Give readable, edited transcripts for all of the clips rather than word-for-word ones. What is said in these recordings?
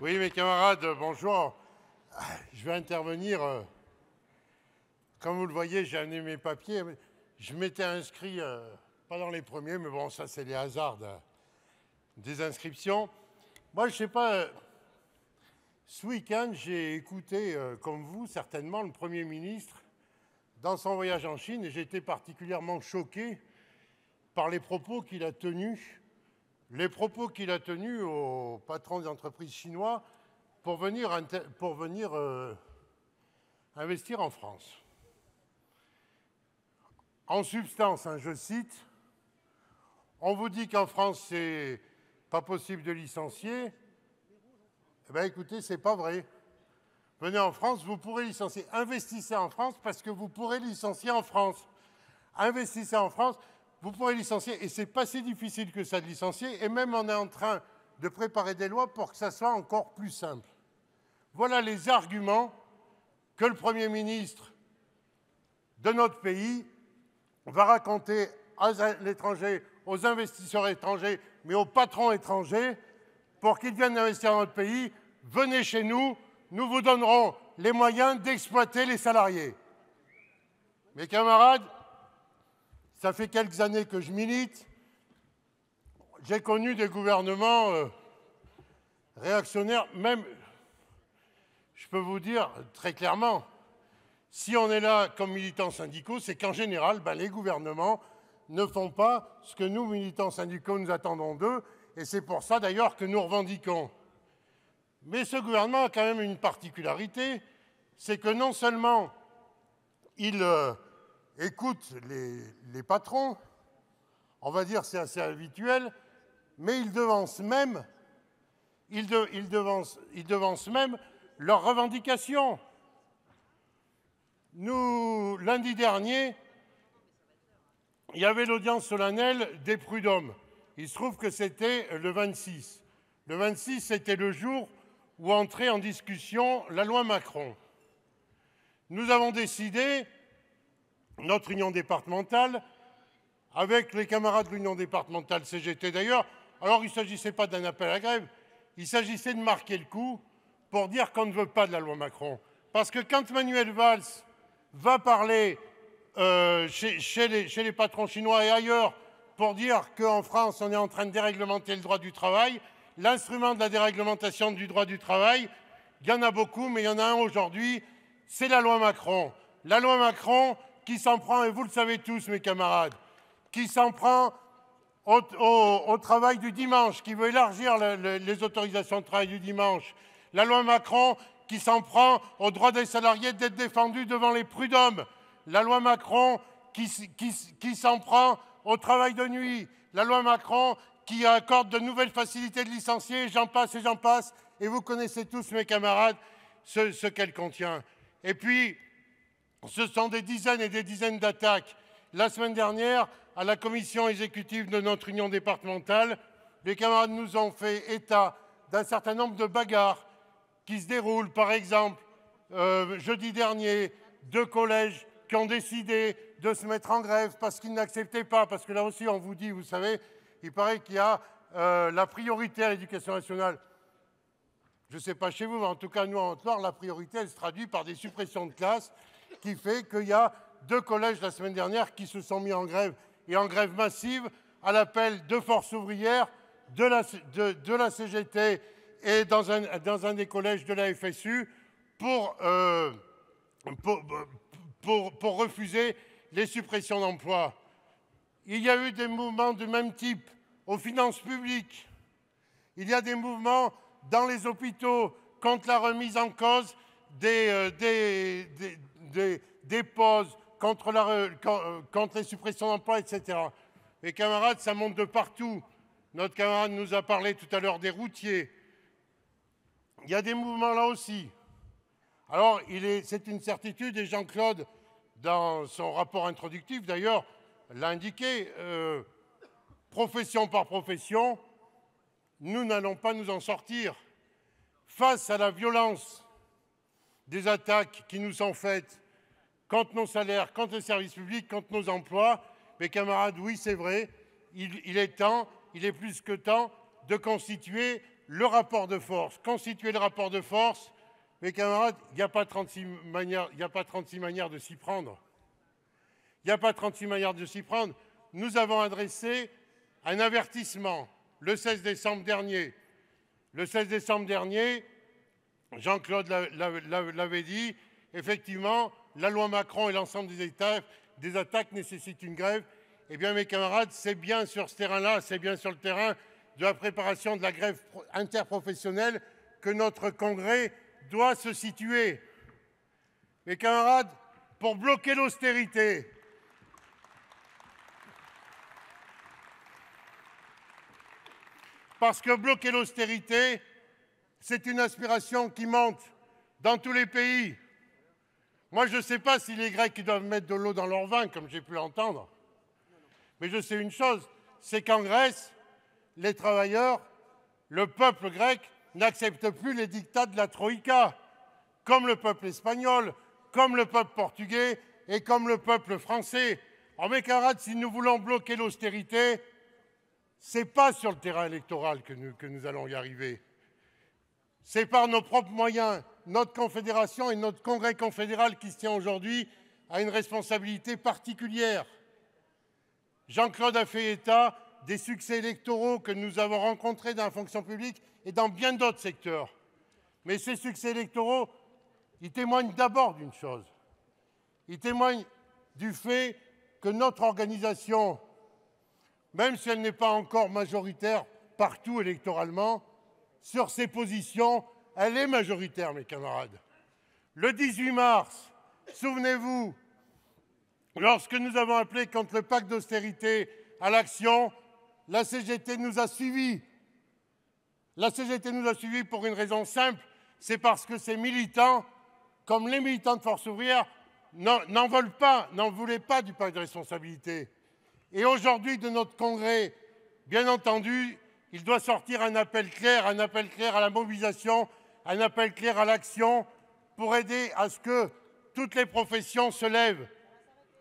Oui, mes camarades, bonjour. Je vais intervenir. Comme vous le voyez, j'ai amené mes papiers. Je m'étais inscrit, pas dans les premiers, mais bon, ça, c'est les hasards des inscriptions. Moi, je sais pas, ce week-end, j'ai écouté, comme vous, certainement, le Premier ministre dans son voyage en Chine, et j'ai été particulièrement choqué par les propos qu'il a tenus. Les propos qu'il a tenus aux patrons des entreprises chinois pour venir investir en France. En substance, je cite, « On vous dit qu'en France, c'est pas possible de licencier. » Eh bien, écoutez, c'est pas vrai. Venez en France, vous pourrez licencier. Investissez en France parce que vous pourrez licencier en France. Investissez en France, vous pourrez licencier. Et c'est pas si difficile que ça de licencier. Et même, on est en train de préparer des lois pour que ça soit encore plus simple. Voilà les arguments que le Premier ministre de notre pays va raconter à l'étranger, aux investisseurs étrangers, mais aux patrons étrangers, pour qu'ils viennent investir dans notre pays. Venez chez nous, nous vous donnerons les moyens d'exploiter les salariés. Mes camarades, ça fait quelques années que je milite. J'ai connu des gouvernements réactionnaires, même, je peux vous dire très clairement, si on est là comme militants syndicaux, c'est qu'en général, les gouvernements ne font pas ce que nous, militants syndicaux, nous attendons d'eux, et c'est pour ça d'ailleurs que nous revendiquons. Mais ce gouvernement a quand même une particularité, c'est que non seulement il écoute les patrons, on va dire c'est assez habituel, mais il devance même leurs revendications. Nous, lundi dernier, il y avait l'audience solennelle des prud'hommes. Il se trouve que c'était le 26. Le 26, c'était le jour où entrait en discussion la loi Macron. Nous avons décidé, notre union départementale, avec les camarades de l'union départementale CGT d'ailleurs, alors il ne s'agissait pas d'un appel à la grève, il s'agissait de marquer le coup pour dire qu'on ne veut pas de la loi Macron. Parce que quand Manuel Valls va parler chez les patrons chinois et ailleurs pour dire qu'en France, on est en train de déréglementer le droit du travail, l'instrument de la déréglementation du droit du travail, il y en a beaucoup, mais il y en a un aujourd'hui, c'est la loi Macron. La loi Macron qui s'en prend, et vous le savez tous, mes camarades, qui s'en prend au travail du dimanche, qui veut élargir les autorisations de travail du dimanche. La loi Macron qui s'en prend au droit des salariés d'être défendus devant les prud'hommes. La loi Macron qui s'en prend au travail de nuit. La loi Macron qui accorde de nouvelles facilités de licencier, j'en passe et j'en passe. Et vous connaissez tous, mes camarades, ce qu'elle contient. Et puis, ce sont des dizaines et des dizaines d'attaques. La semaine dernière, à la commission exécutive de notre union départementale, les camarades nous ont fait état d'un certain nombre de bagarres qui se déroulent. Par exemple, jeudi dernier, 2 collèges qui ont décidé de se mettre en grève parce qu'ils n'acceptaient pas, parce que là aussi on vous dit, vous savez, il paraît qu'il y a la priorité à l'éducation nationale. Je ne sais pas chez vous, mais en tout cas, nous, en Haute-Loire, la priorité, elle se traduit par des suppressions de classes, qui fait qu'il y a 2 collèges la semaine dernière qui se sont mis en grève, et en grève massive, à l'appel de Force ouvrière, de la CGT et dans un des collèges de la FSU pour refuser les suppressions d'emplois. Il y a eu des mouvements de même type aux finances publiques. Il y a des mouvements dans les hôpitaux contre la remise en cause des pauses, contre les suppressions d'emplois, etc. Mes camarades, ça monte de partout. Notre camarade nous a parlé tout à l'heure des routiers. Il y a des mouvements là aussi. Alors, c'est une certitude, et Jean-Claude, dans son rapport introductif d'ailleurs, l'a indiqué, profession par profession, nous n'allons pas nous en sortir. Face à la violence des attaques qui nous sont faites contre nos salaires, contre les services publics, contre nos emplois, mes camarades, oui, c'est vrai, il est temps, il est plus que temps de constituer le rapport de force, constituer le rapport de force. Mes camarades, il n'y a pas 36 manières de s'y prendre. Il n'y a pas 36 manières de s'y prendre. Nous avons adressé un avertissement le 16 décembre dernier. Le 16 décembre dernier, Jean-Claude l'avait dit, effectivement, la loi Macron et l'ensemble des attaques nécessitent une grève. Eh bien, mes camarades, c'est bien sur ce terrain-là, c'est bien sur le terrain de la préparation de la grève interprofessionnelle que notre congrès doit se situer. Mes camarades, pour bloquer l'austérité, parce que bloquer l'austérité, c'est une aspiration qui monte dans tous les pays. Moi, je ne sais pas si les Grecs ils doivent mettre de l'eau dans leur vin, comme j'ai pu l'entendre. Mais je sais une chose, c'est qu'en Grèce, les travailleurs, le peuple grec, n'accepte plus les dictats de la Troïka, comme le peuple espagnol, comme le peuple portugais et comme le peuple français. Alors mes camarades, si nous voulons bloquer l'austérité, ce n'est pas sur le terrain électoral que nous allons y arriver. C'est par nos propres moyens. Notre confédération et notre congrès confédéral qui se tient aujourd'hui a une responsabilité particulière. Jean-Claude a fait état des succès électoraux que nous avons rencontrés dans la fonction publique et dans bien d'autres secteurs. Mais ces succès électoraux, ils témoignent d'abord d'une chose. Ils témoignent du fait que notre organisation, même si elle n'est pas encore majoritaire partout électoralement, sur ses positions, elle est majoritaire, mes camarades. Le 18 mars, souvenez-vous, lorsque nous avons appelé contre le pacte d'austérité à l'action, la CGT nous a suivis. La CGT nous a suivis pour une raison simple, c'est parce que ces militants, comme les militants de Force ouvrière, n'en voulaient pas du pacte de responsabilité. Et aujourd'hui, de notre congrès, bien entendu, il doit sortir un appel clair à la mobilisation, un appel clair à l'action pour aider à ce que toutes les professions se lèvent.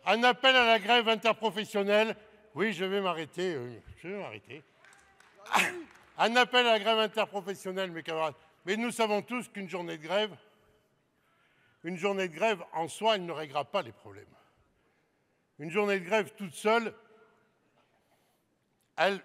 Un appel à la grève interprofessionnelle. Oui, je vais m'arrêter. Un appel à la grève interprofessionnelle, mes camarades. Mais nous savons tous qu'une journée de grève en soi, elle ne réglera pas les problèmes. Une journée de grève toute seule, elle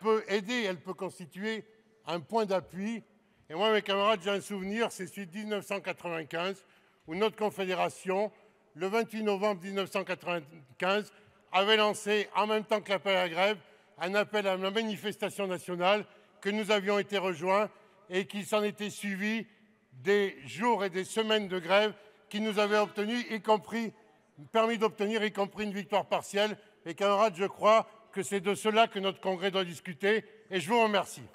peut aider, elle peut constituer un point d'appui. Et moi, mes camarades, j'ai un souvenir, c'est celui de 1995, où notre confédération, le 28 novembre 1995, avait lancé, en même temps que l'appel à la grève, un appel à la manifestation nationale, que nous avions été rejoints et qu'il s'en était suivi des jours et des semaines de grève qui nous avaient permis d'obtenir y compris une victoire partielle. Mes camarades, je crois que c'est de cela que notre congrès doit discuter et je vous remercie.